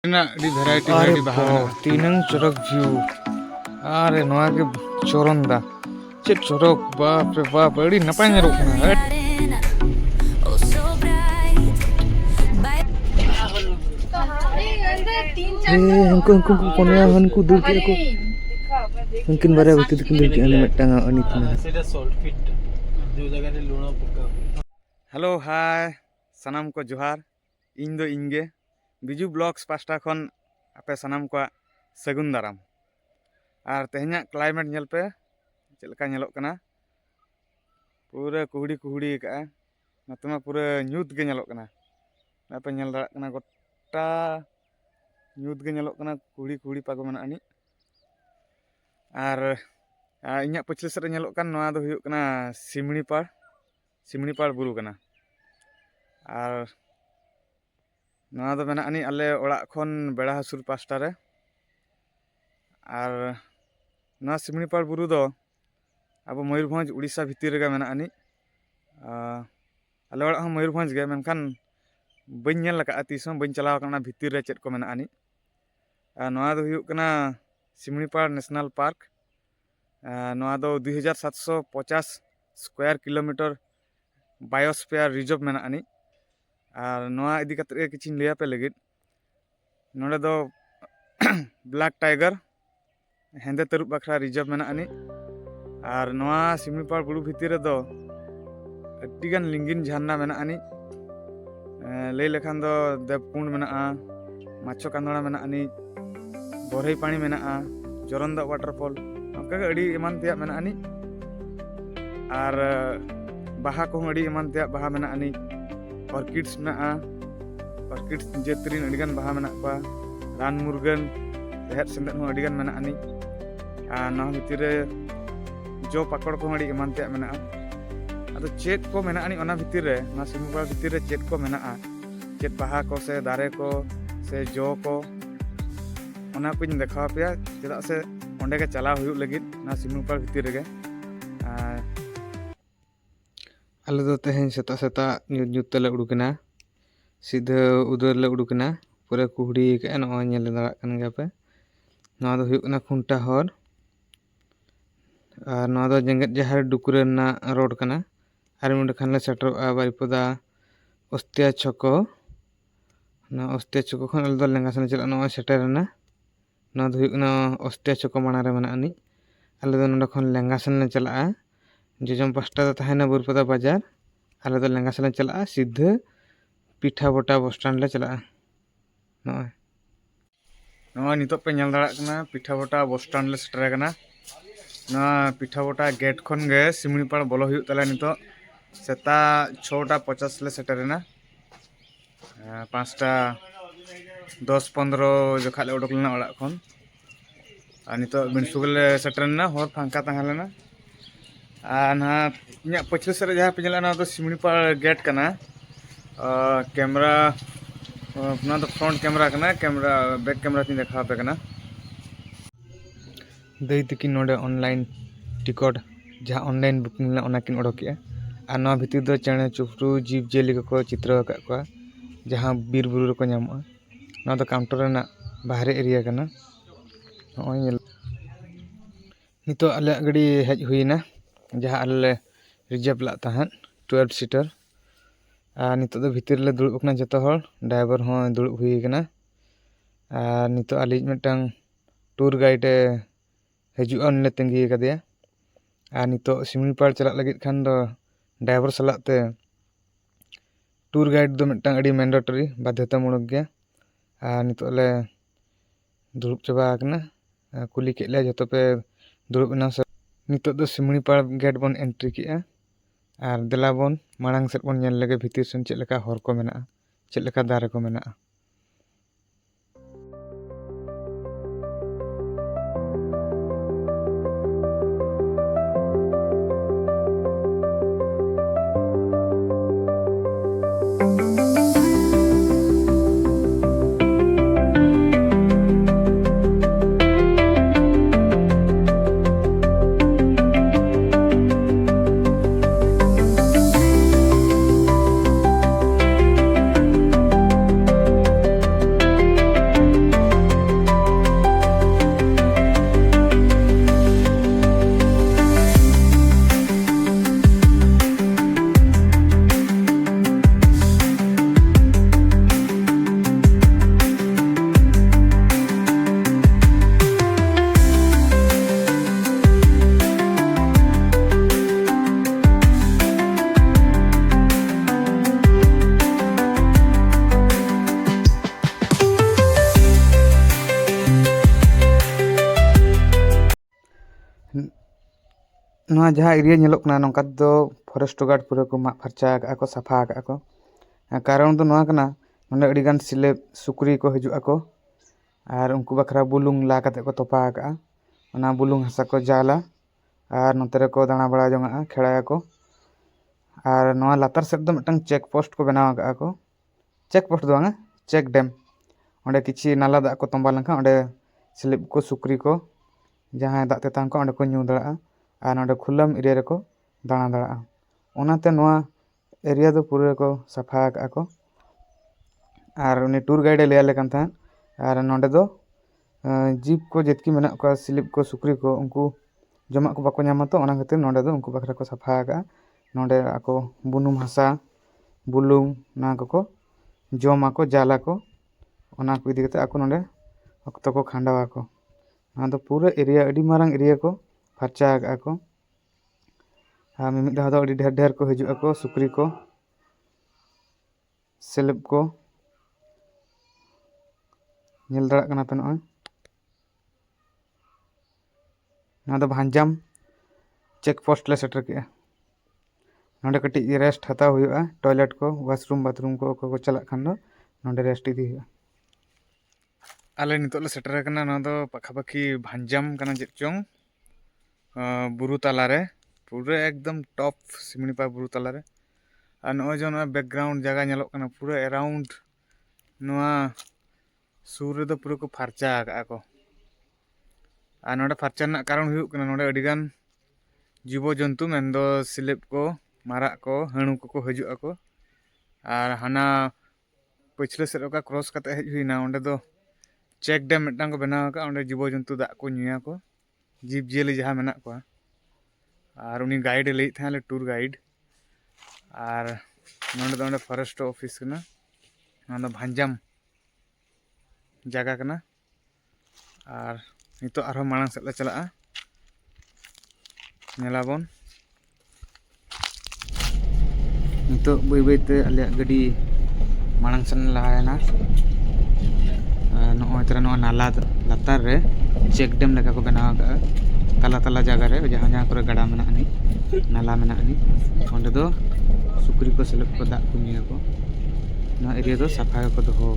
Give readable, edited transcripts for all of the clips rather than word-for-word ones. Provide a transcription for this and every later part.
di variety Are variety bahan. tinang chorok view. Are noa ke choronda. Chet chorok bap re bap adi napai nyarok na. Hanku konya hanku dur ke ko. Mungkin bare betul betul dur ke ane metang anit na. Sida salt pit. Do jaga re luna pukka. Hello hi sanam ko johar. Indo inge Biju Vlogs pasta khon ape sanam ko sagun daram. Ar tehnya climate nyel pe check लका nyelok kana पूरा कुहड़ी कुहड़ी का नतमा पूरा ᱧᱩᱛ गे nyelok kana नापे nyel दाड़ा kana गोटा ᱧᱩᱛ गे nyelok kana कुहड़ी कुहड़ी पागो मना ani आर इᱧᱟᱹᱜ पछले सेट रे nyelok kan नोआ दो हुयुग kana सिमणीपाड़ बुरु kana आर नोआ दो मेना ani आले ओड़ा खन बेड़ा हासुर पास्टा रे आर नोआ सिमणीपाड़ बुरु दो अब मयूरभंज उड़ीसा भितर रे मेना ani आले ओड़ा मयूरभंज गे मेनखान बइन नेल लका तीसों बइन चलाव kana भितर रे चेद को मेना ani नोआ दो हुयुग kana सिमणीपाड़ नेशनल पार्क नोआ दो 2750 स्क्वायर किलोमीटर बायोस्फीयर रिजर्व मेना ani और नोआ इदी कतरे किछि लिया पे लगित नोडे दो ब्लैक टाइगर हेंदे तरुब बखरा रिजर्व मेना ani और नोआ सिमणीपाड़ बुरु भितर रे दो अड्डीगान लिंगिन झरना मेना ani लई लेखान दो देवकुंड मेना माछो कांदोड़ा मेना ani बोरहई पानी मेना जोरंदा वाटरफॉल ओंका अड़ी एमान तेया मेना ani और बाहा को अड़ी एमान तेया बाहा मेना ani ऑर्किड्स मेना ऑर्किड्स जेतरिन अड़ीगान बाहा मेना पा रान मुर्गन रेहत सेंदत हो अड़ीगान मेना ani नोआ भितर रे जो पाकड़ को अड़ी एमान तेया मेना अदो चेत को मेना ani ओना भितर रे ना सिमणीपाड़ भितर रे चेत को मेना चेत बाहा को से दारे को से जो को ओना कुछ देखा पे चेदा से ओंडे के चला हुयुग लगित ना सिमणीपाड़ भितर रे आले दो तेहेन सेता सेता ᱧᱩᱛ ᱧᱩᱛ तले उडुकना सीधा उधर ले उडुकना पूरा कुहड़ी के न नेल दाड़ा कन गया पे नोआ दो हुयुग ना खुंटा हर और नोआ दो जेंगेत जहार डुकुरे ना रोड कना आर मुंडे खान ले सेटर बारिपदा अस्तिया छको ना अस्तिया छको खन दो लेंगा सन चला नोआ सेटर ना नोआ दो हुयुग ना अस्तिया छको माना रे मना ani आले दो नोंडे खन लेंगा सन ले चला जोजम पास्टा दो तहना बुरपदा बाजार आले दो लेंगा सन चला सीधे पीठा बोटा बस स्टैंड ले चला नोआ नितो पे नेल दाड़ा कना पीठा बोटा बस स्टैंड ले सेटर कना नोआ पीठा बोटा गेट खन गे सिमणीपाड़ बोलो हुयुग तले नितो सेता 6:50 ले सेटर ना 5:10-15 जखा ले उडक लेना ओड़ा खन आ नितो बिनसुगल ले सेटर ना हर फांका तहा लेना ना इᱧᱟᱹᱜ पछले सेरे जहाँ पे नेला ना दो सिमणीपाड़ गेट कना कैमरा ना तो फ्रंट कैमरा कना कैमरा बैक कैमरा तीन देखा पे कना दई तकिन नोडे ऑनलाइन टिकट जहाँ ऑनलाइन बुकिंग ले ओना किन ओडोकिया आ नोआ भितर दो चेणे चुपरू जीव जेली को चित्र का को जहाँ बीर बुरु रे को ᱧᱟᱢᱚᱜᱼᱟ नोआ दो काउंटर रेना बाहरे एरिया कना नोय नितो आले गाड़ी हेज हुईना जहाँ आले रिजर्व ला तहन 12 सीटर नितो दो भितर ले दुड़ुब कना जतो हर ड्राइवर हो दुड़ुब हुई कना नितो आली मिटंग टूर गाइड हजुआ ले तंगी कदिया नितो सिमणीपाड़ चला लगित खान दो ड्राइवर सलाते ते टूर गाइड दो मिटंग अड़ी मैंडेटरी बाध्यतामूलक गया नितो ले दुड़ुब चबा कना कुली केले जतो पे दुड़ुब ना नितो दो सिमणीपाड़ गेट बन एंट्री किया और देला बन मांग सेट बन नेल लगे भितर सेन चेक लेका हर को मेना चेक लेका दारे को मेना नोआ जहाँ area ñelok kana nongka do forest guard pura ko mak farcha ka ko safa ka ko karon do noa kana nonde adi gan silep sukri ko hiju ako ar unku bakra bulung la kate ko topa ka ona bulung hasa ko jala ar notere ko dana bada jonga khela ko ar noa latar sed do mitang check post ko benaw ka ko check post do nga check dam onde kichi nala da ko tomba langka onde silip ko sukri ko jahan dak te tang ko onde ko nyu dara R নডে খুলাম area রেকো দাঁড়া দাঁড়া ওনাতে নোয়া area দো পুরো को সাফা কাকো আর উনি tour গাইডে লেয়ালে কান থান আর নডে দো जीप को जेतकी मेना को स्लिप को सुक्री को उनको जमा को बाको ᱧᱟᱢᱟ तो ओना खातिर नडे दो उनको बखरा को साफा का नडे आको बुनुम हसा बुलुंग ना को जमा को जाला को ओना को इदी कते आको नडे अक्तो को खांडावा को ना दो पूरा एरिया अडी मारंग एरिया को फर्चा को मिमिद धा दो अडी ढेर ढेर को हिजु को सुक्री को स्लिप को ñel darak kana pe noy ना दो भांजाम चेक पोस्ट ले सेटर के नोडे कटी रेस्ट हता हुआ टॉयलेट को वॉशरूम बाथरूम को चला खान दो नोडे रेस्ट इदी हुआ आले नितो ले सेटर कना ना दो पखापाखी भांजाम कना जेत चोंग बुरु तालारे पूरा एकदम टॉप सिमणीपा बुरु तालारे और नोय जो ना बैकग्राउंड जगह ñelok kana पूरा अराउंड नोआ सूर रे दो पूरा को फर्चा को और नोडे फर्चा ना कारण हुई कना नोडे अडिगान जीव जंतु मेनदो सिलेप को मारा को हणु को हजु को और हाना पछले सेट का क्रॉस कते हज हुईना ओंडे दो चेक डैम मिटांग को बनाव का ओंडे जीव जंतु दा को नुया को जीव जियली जहां मेना को और उनी गाइड लई थाले टूर गाइड और नोडे दो ओंडे फॉरेस्ट ऑफिस कना ना भांजाम जगह कना और नितो आरो मांग सेट ले चला नेलाबन नितो बई बई ते आले गाड़ी मांग सन लायना नोय तरा नो नाला लातार रे चेक डैम लेका को बनावा का तला तला जगह रे जहां जहां करे गड़ा मेना नि नाला मेना नि ओंडे दो सुक्री को सेलेक्ट को दा को निया को ना एरिया दो सफा को दो हो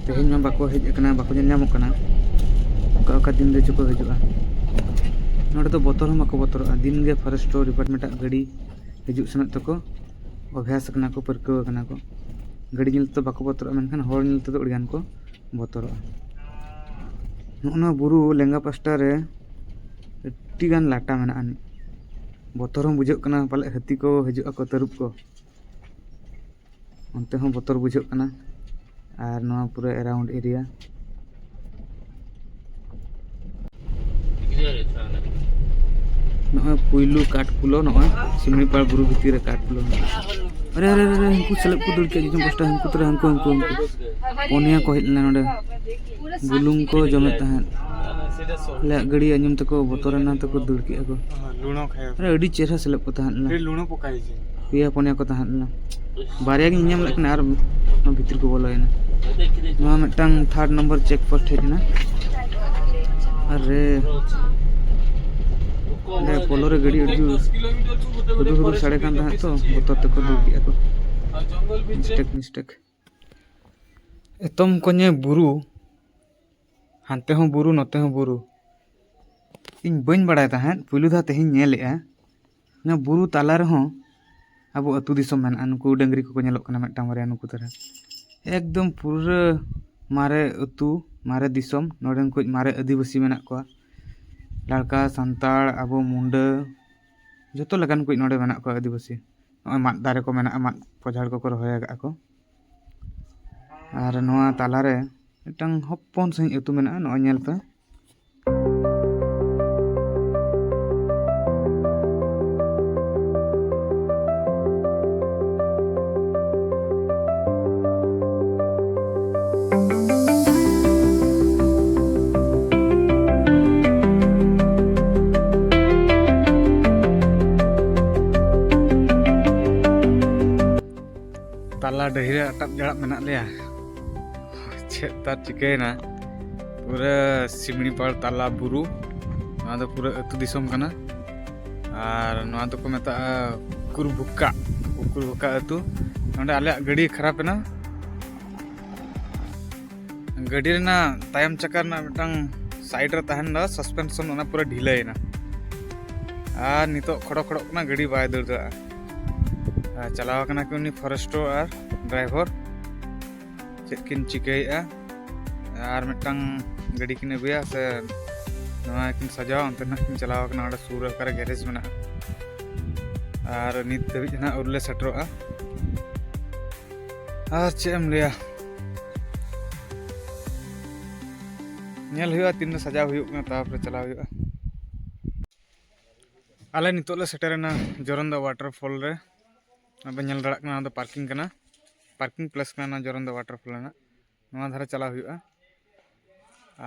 तेहन में बाको हेज कना बाको ñamok kana का दिन दे चुको हजुआ नोडे तो बोतल हम को बोतल दिन गे फॉरेस्ट डिपार्टमेंट गाड़ी हजु सनत तको अभ्यास कना को परको कना को गाड़ी निल तो बाको बोतल मेनखान होर निल तो उड़ियान को बोतल नोना बुरु लेंगा पास्टा रे टी गान लाटा मेना आनी बोतल हम बुझो कना पाले हाथी को हजु को तरुप को अंते हम बोतल बुझो कना और नोआ पूरा अराउंड एरिया नोआ पुइलू काटपुलो नोआ सिमणीपाड़ बुरु भितिर काटपुलो अरे अरे अरे हमको सेलेब को दुड़ के जम कष्टा हमको तरे हमको पोनिया को हेलना नोडे बुलुंग को जमे तहन ले गड़ी अंजम तको बोतरना तको दुड़ के को लूणो खाय अरे अडी चेहरा सेलेब को तहन रे लूणो पकाई जे पिया पोनिया को तहन बारिया गे ñam लकना और भितर को बोलोयना नोआ मिटंग 3rd नंबर चेक पोस्ट हेजना अरे ले पोलो रे गाड़ी अड़जू हुदु हुदु साड़े कान था तो बोतर तक दूर किया को मिस्टेक एतम कोने बुरु हानते हो बुरु नते हो बुरु इन बइन बड़ाय ताहन पुलु धा तेहिं नेलेआ ना बुरु ताला रे हो अब अतु दिसम मेन अनको डंगरी को ñelok kana मिटांग बारे अनको तरह एकदम पूरा मारे अतु मारे दिसम नोडन को मारे आदिवासी मेना को लड़का संताड़ अबो मुंडा जो लगान को नोडे मेना को आदिवासी माद दारे को मेना माद पजाड़ को रहोया को और नोआ ताला रे मिटंग हप्पन सही अतु मेना नो ñel पे ताला डहिरे अटप जड़ा मेना लिया चेतार चिकेना पूरा सिमणीपाड़ ताला बुरु ना पूरा अतु दिसम कना और नवा तो को मेता कुकुरबुक्का अतु नोंडे आले गाड़ी खराब ना गाड़ी रेना तायम चक्कर ना मिटंग साइड रे तहन दा सस्पेंशन ओना पूरा ढिलायना और नितो खड़ो ना गाड़ी बाय दर दा चलाव कना कि उनी फॉरेस्टो और ड्राइवर चेक किन चिकेया और मिटंग गाड़ी किन अगुया से नवा किन सजाव अंते ना किन चलाव कना ओडे सूर करे गैरेज मेना और नित धबि ना उरले सेटरोआ और चेम लिया नेल हुआ तीन सजाव हुआ तापर चलाव हुआ आले नितो ले सेटरना जोरंदा वाटरफॉल रे अब नेल दड़क ना दो पार्किंग प्लेस का जोरंदा वाटरफॉल ना नवा धारा चलाव हुआ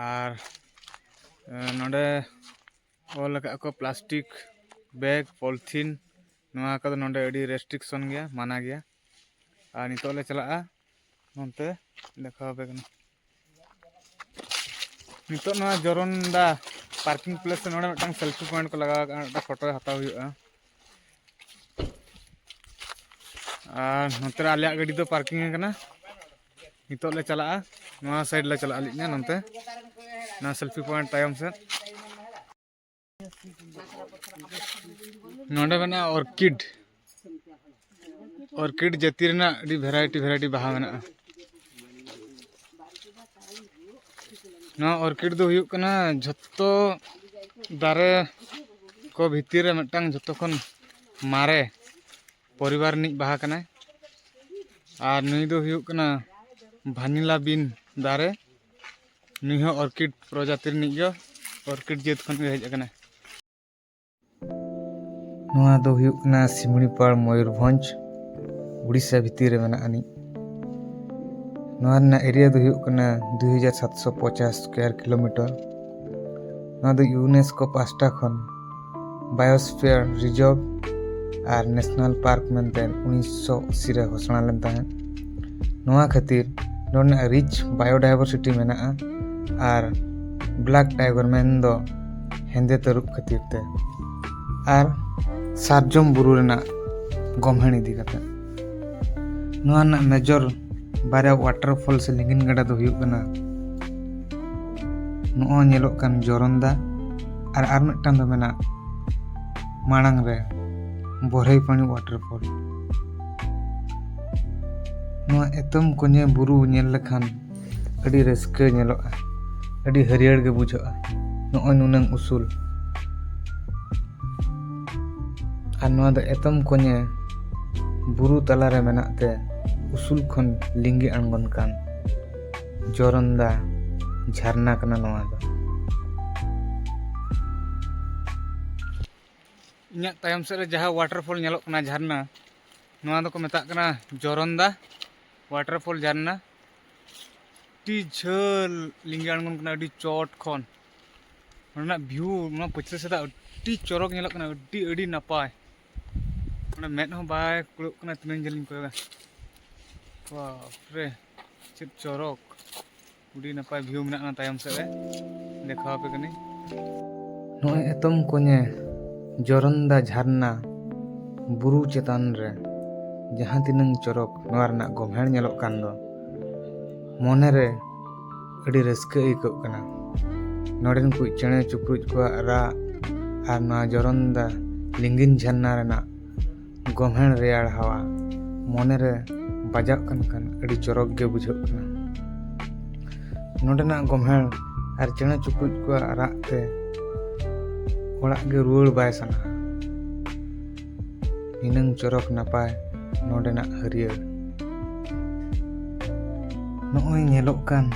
और नोडे ओल को प्लास्टिक बैग पॉलिथीन नवा का नोडे अड़ी रेस्ट्रिक्शन गया माना गया और नितो ले चला नोंते देखा पे नितो ना जोरंदा पार्किंग प्लेस से नोडे मिटन सेल्फी पॉइंट को लगा फोटो हताव हुआ और नोते आलिया गाड़ी तो पार्किंग करना नितो ले चला नवा साइड ले चला लिया नोते ना सेल्फी पॉइंट तायम से नोडे बना ऑर्किड जाति रेना वेराइटी बाहा मेना ना ऑर्किड दो हुयुक कना झत्तो दारे को भीतर रे मिटांग झत्तो खन मारे परिवार निज बाहा कना और नुई दो हुयुक कना भानिला बीन दारे नुई हो ऑर्किड प्रजाति निज ऑर्किड जेत खन हेज कना नवा दो हुयुक कना सिमड़ीपाड़ मयूरभंज उड़ीसा भीतर रे मेना आनी नवा ना एरिया दो हुयुक कना 2750 स्क्वायर किलोमीटर नवा दो यूनेस्को पास्टा खन बायोस्फीयर रिजर्व और नेशनल पार्क मेनते 1980 रे घोषणा लेन ताहे नवा खातिर नोना रिच बायोडाइवर्सिटी मेना और ब्लैक टाइगर मेन दो हेंदे तरुप खातिर ते और सारजम बुरु रेना गमहेण इदी कते नवा ना मेजर बारे वाटरफॉल से लिंगिन गड़ा दो हुयुक कना नो नेलोक कान जोरंदा और मिटटान दो मेना मांग रे बोरई पानी वाटरफॉल नो एतम कोने बुरु नेल लखान अडी रस्के नेलोआ अडी हरियर गे बुझोआ नो नुनंग उसूल और नो द एतम कोने बुरु तला रे मेनाते उसूल खन लिंगी अणगन कान जोरंदा झरना कना नवा दो इन्या तायम से जहाँ वाटरफॉल नेलोक कना झरना नवा दो को मेता कना जोरंदा वाटरफॉल झरना टी झल लिंगी अणगन कना अडी चोट खन ओना व्यू ना पछले से अडी चोरक नेलोक कना अडी नपाय ओना मेद हो बाय कुलुक कना तिनन जलिन को बाप रे चेत चोरक उडी नपाय व्यू मेना तायम से देखा पे कनी नोय एतम कोने जोरंदा झरना बुरु चेतान रे जहां तिनंग चोरक नोर ना गमहेण नेलोक कान दो मोने रे अडी रस्के इको कना नोडेन कु चेणे चुपरुज को रा और ना जोरंदा लिंगिन झरना रेना गमहेण रेयाड़ हवा मोने रे बाजाक कन अडी चोरक गे बुझोक कना नोडेना गमहेण और चेणे चुपरुज को राग ते ओड़ा गे रुआड़ बाय सना निनंग चोरक नपाय नोडेना हरियर नोय नेलोक कान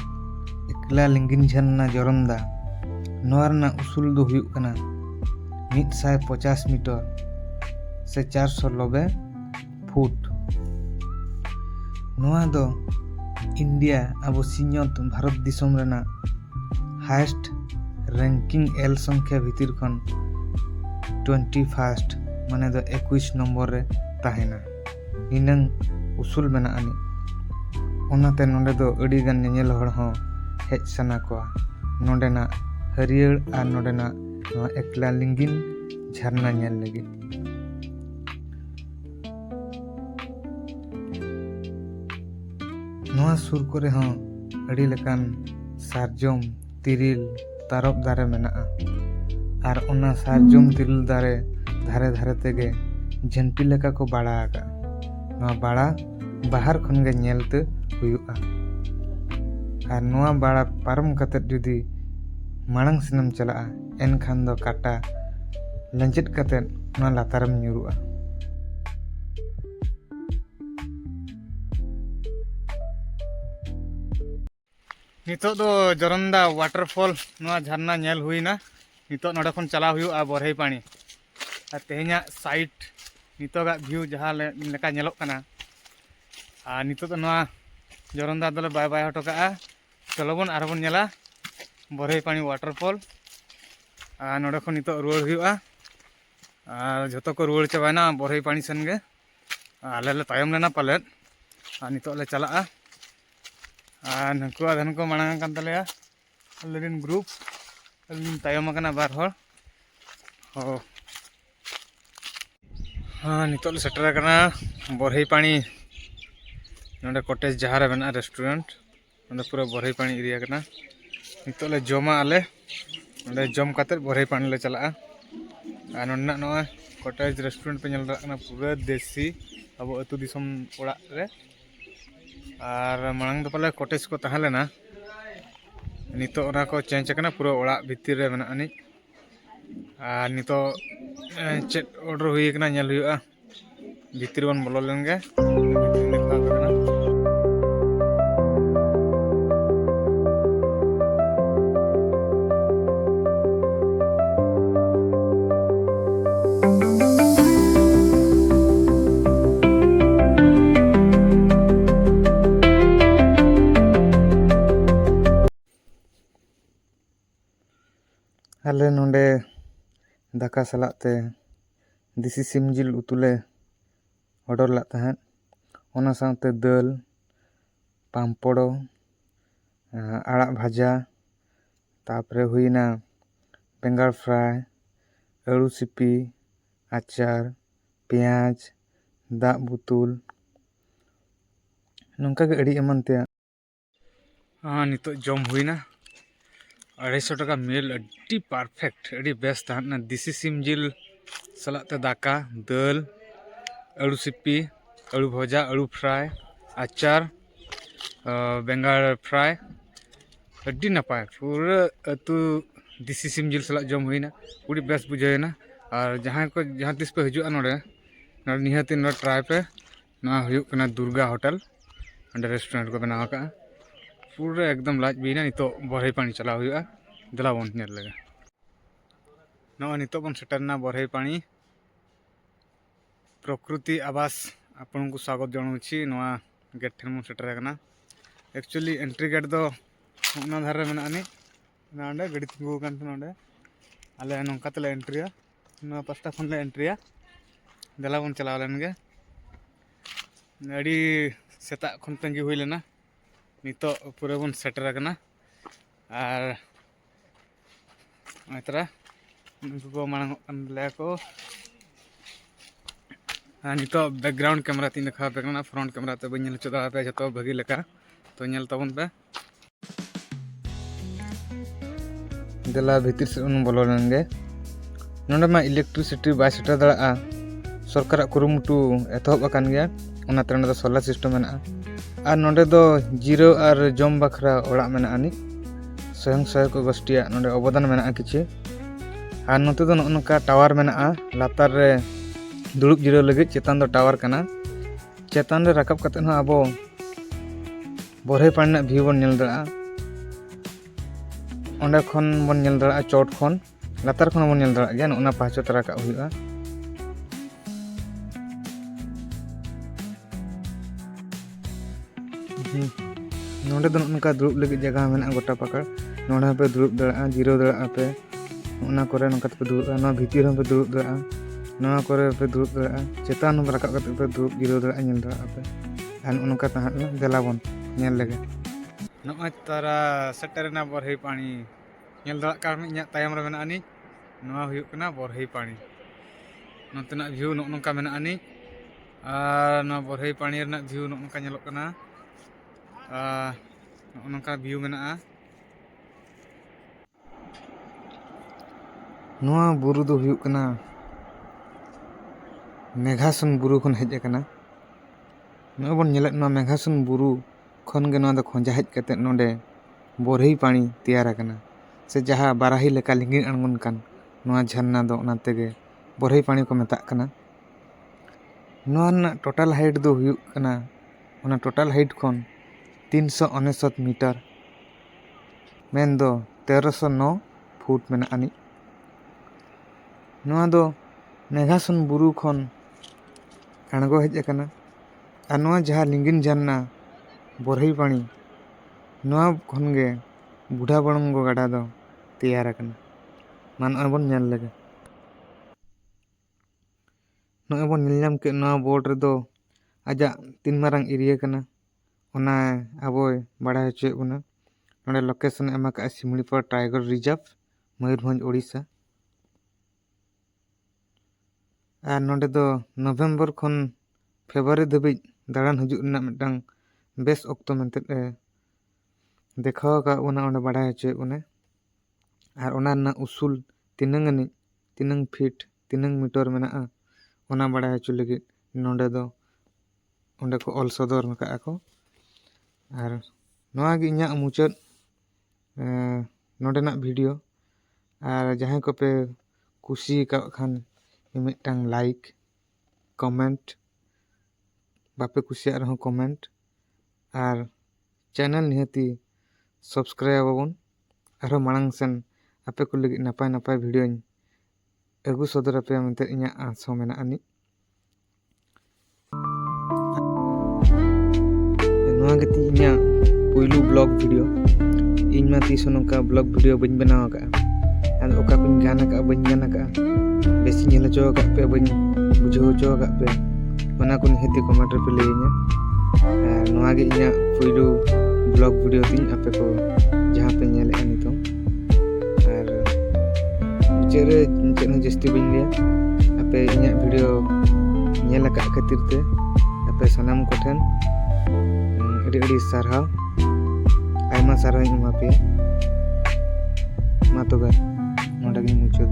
एकला लिंगिन झरना जोरंदा नोरना उसूल दो हुयुक कना 150 मीटर से 490 फुट नोआ दो इंडिया अब सिंहत भारत दिसम रेना हाईएस्ट रैंकिंग एल संख्या भीतर खन 21 माने दो 21 नंबर रे ताहेना इनंग उसूल मेना आनी ओनाते नोंडे दो अडी गान नेल हड़ हो हेज सना को नोंडेना हरियर और नोंडेना एकला लिंगिन झरना ñel lagi. Noa sur kore hon adi lekan sarjom tiril tarop dare mena'a. Ar ona sarjom tiril dare dhare dhare tege jhanti leka ko bada aga. Noa bada bahar khon ge ñelte huyu'a. Ar noa bada param katet judi marang sinam chala'a enkhan do kata lanjut katet noa lataram nyuru'a. नितो दो जोरंदा waterfall नोआ झरना ñel हुईना नितो नोडे खन चला हुआ बरहई पानी और तेहना साइट नितोगा व्यू जहाँ लेका ñeलोग कना और नितो तो नोआ जोरंदा दले बाय बाय हटो का चलो बन आरो बन ñela बरहई पानी वाटरफॉल और नोडे खन नितो रुवाड़ हुआ और जतो को रुवाड़ चाबायना बरहई पानी सेन गे आले ले तायम लेना पालेट और नितो ले चलाआ और नुकु आधन को मांग कान तलेया अल्लेरिन ग्रुप अल्लिन तायम आकना बार हर हो हाँ नितो ले सेटर आकना बरहई पानी नोडे कॉटेज जहाँ रे मेना रेस्टोरेंट नोडे पूरा बरहई पानी एरिया कना नितो ले जमा आले नोडे जम काते बरहई पानी ले चला और नोडना नोय कॉटेज रेस्टोरेंट पे ñel दाकना पूरा देसी अब अतु दिसम ओड़ा रे और मांग तो पाले कॉटेज को तहाँ लेना नितो ओना को चेंज करना पूरा ओड़ा भितर रे मेना अनि और नितो चेट ऑर्डर हुई कना ñel हुआ भितर बन बोलो लेंगे आले नोंडे दाका सलाते देसी सिम जिल उतुले ऑर्डर ला तहत ओना साथे दाल पाम्पड़ो आड़ा भाजा तापरे हुईना बेंगार फ्राई आलू सिपी आचार पेंयाज दा बुतुल नोंका गे अड़ी एमन ते हाँ नितो जम हुईना 250 टका मेल अड्डी परफेक्ट अड्डी बेस्ट तहना देसी सिम जिल सलाते दाका दाल आलू सिपी आलू भजा आलू फ्राई आचार बेंगार फ्राई अड्डी नपाय पूरा अतु देसी सिम जिल सला जम हुईना पूरी बेस्ट बुझाएना और जहाँ को जहाँ तिस पे हजुआ नोडे निहाती नोडे ट्राई पे ना हुयुग कना दुर्गा होटल अंडे रेस्टोरेंट को बनावा का पूरा एकदम लाज बीना नितो बरहई पानी चला हुआ दिला बन ñel लगे नोआ नितो बन सेटरना बरहई पानी प्रकृति आवास आपन को स्वागत जनाउछि नोआ गेट ठेन मन सेटर कना एक्चुअली एंट्री गेट दो ओना धारे मेना अनि नांडे गड़ी तिंगु कान नोडे आले नोंका तले एंट्रीया नोआ पास्ता खन ले एंट्रीया दिला बन चला लेन गे अड़ी सेता खन तंगी हुई लेना नितो पूरा बन सेटर कना और मात्रा उनको को मांग ले को नितो बैकग्राउंड कैमरा तीन देखा पे कना फ्रंट कैमरा तो बन चदा पे जतो भागी लेका तो ñel तबन पे दला भीतर से उन बोलो लेंगे नोंडे मा इलेक्ट्रिसिटी बाय सेटर दड़ा सरकार कुरुमुटु एतहब अकान गया ओना तने दो सोलर सिस्टम मेना और नोंडे दो जीरो और जम बखरा ओड़ा मेना अनि स्वयं सहायक गोष्ठिया नोंडे अवदान मेना किछि और नोते दो नोका टावर मेना लातार रे दुड़ुब जिरो लगे चेतान दो टावर कना चेतान रे राकब कते न आबो बरहई पानी ना व्यू बन ñel दड़ा ओंडे खन बन ñel दड़ा चोट खन लातार खन बन ñel दड़ा गया ओना पाछो तरा का हुआ नोंडे दो नोका दुड़ुब लगे जगह मेना गोटा पकड़ नोंडे पे दुड़ुब दड़ा जिरो दड़ा पे ओना करे नोका पे दुड़ुब ना भीतर पे दुड़ुब दड़ा नोआ करे पे दुड़ुब दड़ा चेतान राकब कते पे दुड़ुब जिरो दड़ा ñel दड़ा पे आन ओनका तहां देला बन ñel लगे नोआ तारा सेटरना बरहई पानी ñel दड़ा कार इᱧᱟ तायम रे मेना अनि ᱱᱚᱣᱟ ᱦᱩᱭᱩᱜ ᱠᱟᱱᱟ ᱵᱚᱨᱦᱮᱭ ᱯᱟᱲᱤ ᱱᱚᱛᱮᱱᱟᱜ ᱵᱷᱤᱭᱩ ᱱᱚᱜᱼᱚ ᱱᱚᱝᱠᱟ ᱢᱮᱱᱟᱜ ᱟᱹᱱᱤᱡ ᱟᱨ ᱱᱚᱣᱟ ᱵᱚᱨᱦᱮᱭ ᱯᱟᱲᱤ ᱨᱮᱱᱟᱜ ᱵᱷᱤᱭᱩ ᱱᱚᱜᱼᱚ ᱱᱚᱝᱠᱟ ᱧᱮᱞᱚᱜ ᱠᱟᱱᱟ ᱱᱚᱜᱼᱚ ᱱᱚᱝᱠᱟ ᱵᱷᱤᱭᱩ ᱢᱮᱱᱟᱜᱼᱟ ᱱᱚᱣᱟ ᱵᱩᱨᱩ ᱫᱚ ᱦᱩᱭᱩᱜ ᱠᱟᱱᱟ ᱢᱮᱜᱷᱟᱥᱚᱱ ᱵᱩᱨᱩ ᱠᱷᱚᱱ ᱦᱮᱡ ᱟᱠᱟᱱᱟ ᱱᱚᱜᱼᱚᱭ ᱵᱚᱱ ᱧᱮᱞᱮᱫ ᱱᱚᱣᱟ ᱢᱮᱜᱷᱟᱥᱚᱱ ᱵᱩᱨᱩ ᱠᱷᱚᱱ ᱜᱮ ᱱᱚᱣᱟ ᱫᱚ ᱠᱷᱚᱸᱡᱟ ᱦᱮᱡ ᱠᱟᱛᱮᱫ ᱱᱚᱰᱮ ᱵᱚᱨᱦᱮᱭ ᱯᱟᱲᱤ ᱛᱮᱭᱟᱨ ᱟᱠᱟᱱᱟ ᱥᱮ ᱡᱟᱦᱟᱸ ᱵᱟᱨᱟᱦᱤ ᱞᱮᱠᱟ ᱞᱤᱸᱜᱤ ᱟᱬᱜᱚᱱ ᱠᱟᱱ ᱱᱚᱣᱟ ᱡᱷᱟᱨᱱᱟ ᱫᱚ ᱚᱱᱟ ᱛᱮᱜᱮ ᱵᱚᱨᱦᱮᱭ ᱯᱟᱲᱤ ᱠᱚ ᱢᱮᱛᱟᱜ ᱠᱟᱱᱟ ᱱᱚᱣᱟ ᱨᱮᱱᱟᱜ ᱴᱳᱴᱟᱞ ᱦᱟᱭᱤᱴ ᱫᱚ ᱦᱩᱭᱩᱜ ᱠᱟᱱᱟ ᱚᱱᱟ ᱴᱳᱴᱟल हाइट खन 369 मीटर मेन दो 1309 फुट में आनी नोआ दो मेघासन बुरु खन आणगो हेज अकना आ नोआ जहाँ लिंगिन झरना बोरहई पानी नोआ खन गे बुढ़ा बड़ंगो गाडा दो तैयार अकना मान अबन नेल लगे नोआ बन नेलनाम के नोआ बोर्ड रे दो आजा 3 मारंग एरिया कना ओना अबोय बड़ा हचे बना नोडे लोकेशन एमा का सिमलीपाल टाइगर रिजर्व मयूरभंज ओडिशा आ नोडे दो नवंबर खन फेब्रुआरी धबी दाड़ान हजु ना मिटांग बेस ऑक्टो मेंते देखाव का ओना ओंडे बड़ा हचे ओने आर ओना ना उसूल तिनंग फीट 3 मीटर मेना ओना बड़ा हचे लगे नोडे दो ओंडे को ऑल सदर मका को आर नोआ गे इᱧᱟᱜ मुचाद नोडेना वीडियो आर जहां को पे कुसी का खान मिटांग लाइक कमेंट बापे कुसिया रहो कमेंट आर चैनल निहती सब्सक्राइब आबन आरो मांग सेन आपे को लगी नपाय नपाय वीडियो एगु सदर पे मेंते इᱧाᱜ आस हो मेना आनी नोआ गे ती इᱧाᱜ पहिलू ब्लॉग वीडियो इन मा तीस नोका ब्लॉग वीडियो बन बनाव का आद ओका पिन गाना का बन गाना का बेसी नेल चो का पे बन बुझो चो का पे ओना को निहती कमेंट पे लेइना नोआ गे इᱧाᱜ पहिलू ब्लॉग वीडियो तीन आपे को जहां पे नेल ए नितो आर चेरे चेन जस्ती बन लिया आपे इᱧाᱜ वीडियो नेल का खातिर ते आपे सनाम को ठन अड़ी सारहाव आयमा सारहाव इमा पे मा तो नोडे मुचाद